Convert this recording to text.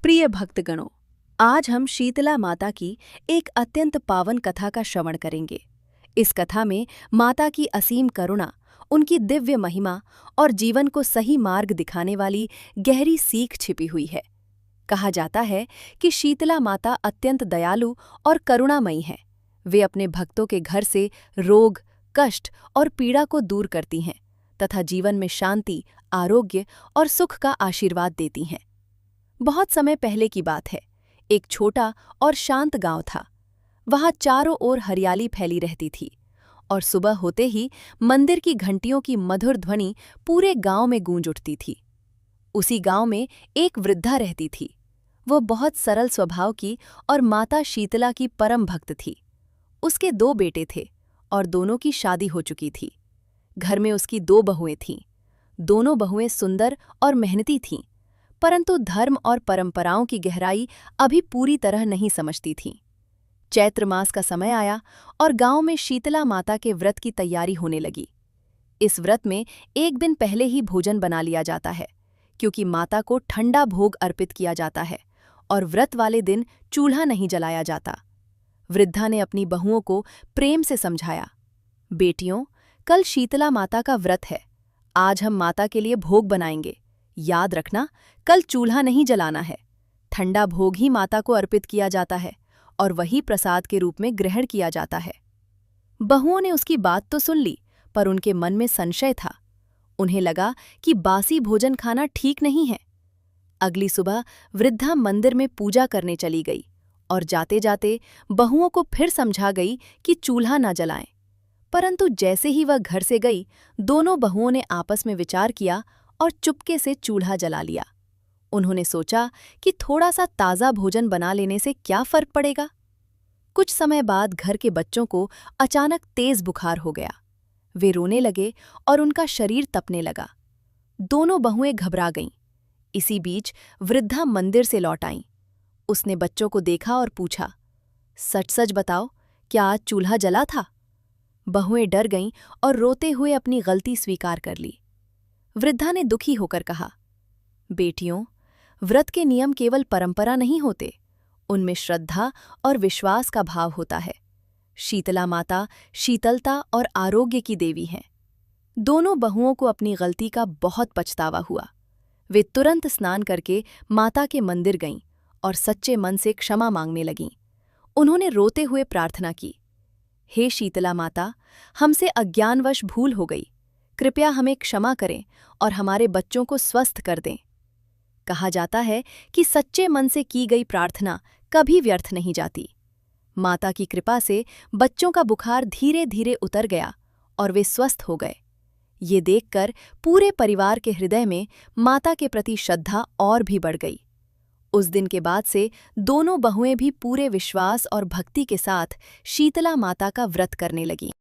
प्रिय भक्तगणों, आज हम शीतला माता की एक अत्यंत पावन कथा का श्रवण करेंगे। इस कथा में माता की असीम करुणा, उनकी दिव्य महिमा और जीवन को सही मार्ग दिखाने वाली गहरी सीख छिपी हुई है। कहा जाता है कि शीतला माता अत्यंत दयालु और करुणामयी हैं। वे अपने भक्तों के घर से रोग, कष्ट और पीड़ा को दूर करती हैं तथा जीवन में शांति, आरोग्य और सुख का आशीर्वाद देती हैं। बहुत समय पहले की बात है। एक छोटा और शांत गांव था। वहां चारों ओर हरियाली फैली रहती थी और सुबह होते ही मंदिर की घंटियों की मधुर ध्वनि पूरे गांव में गूंज उठती थी। उसी गांव में एक वृद्धा रहती थी। वो बहुत सरल स्वभाव की और माता शीतला की परम भक्त थी। उसके 2 बेटे थे और दोनों की शादी हो चुकी थी। घर में उसकी 2 बहुएं थीं। दोनों बहुएं सुंदर और मेहनती थीं, परंतु धर्म और परंपराओं की गहराई अभी पूरी तरह नहीं समझती थीं। चैत्र मास का समय आया और गांव में शीतला माता के व्रत की तैयारी होने लगी। इस व्रत में एक दिन पहले ही भोजन बना लिया जाता है, क्योंकि माता को ठंडा भोग अर्पित किया जाता है और व्रत वाले दिन चूल्हा नहीं जलाया जाता। वृद्धा ने अपनी बहुओं को प्रेम से समझाया, बेटियों, कल शीतला माता का व्रत है। आज हम माता के लिए भोग बनाएंगे। याद रखना, कल चूल्हा नहीं जलाना है। ठंडा भोग ही माता को अर्पित किया जाता है और वही प्रसाद के रूप में ग्रहण किया जाता है। बहुओं ने उसकी बात तो सुन ली, पर उनके मन में संशय था। उन्हें लगा कि बासी भोजन खाना ठीक नहीं है। अगली सुबह वृद्धा मंदिर में पूजा करने चली गई और जाते जाते बहुओं को फिर समझा गई कि चूल्हा न जलाएं। परंतु जैसे ही वह घर से गई, दोनों बहुओं ने आपस में विचार किया और चुपके से चूल्हा जला लिया। उन्होंने सोचा कि थोड़ा सा ताज़ा भोजन बना लेने से क्या फर्क पड़ेगा। कुछ समय बाद घर के बच्चों को अचानक तेज बुखार हो गया। वे रोने लगे और उनका शरीर तपने लगा। दोनों बहुएं घबरा गईं। इसी बीच वृद्धा मंदिर से लौट आईं। उसने बच्चों को देखा और पूछा, सच सच बताओ, क्या आज चूल्हा जला था? बहुएं डर गईं और रोते हुए अपनी गलती स्वीकार कर ली। वृद्धा ने दुखी होकर कहा, बेटियों, व्रत के नियम केवल परंपरा नहीं होते, उनमें श्रद्धा और विश्वास का भाव होता है। शीतला माता शीतलता और आरोग्य की देवी हैं। दोनों बहुओं को अपनी गलती का बहुत पछतावा हुआ। वे तुरंत स्नान करके माता के मंदिर गईं और सच्चे मन से क्षमा मांगने लगीं। उन्होंने रोते हुए प्रार्थना की, हे शीतला माता, हमसे अज्ञानवश भूल हो गई। कृपया हमें क्षमा करें और हमारे बच्चों को स्वस्थ कर दें। कहा जाता है कि सच्चे मन से की गई प्रार्थना कभी व्यर्थ नहीं जाती। माता की कृपा से बच्चों का बुखार धीरे धीरे उतर गया और वे स्वस्थ हो गए। ये देखकर पूरे परिवार के हृदय में माता के प्रति श्रद्धा और भी बढ़ गई। उस दिन के बाद से दोनों बहुएं भी पूरे विश्वास और भक्ति के साथ शीतला माता का व्रत करने लगीं।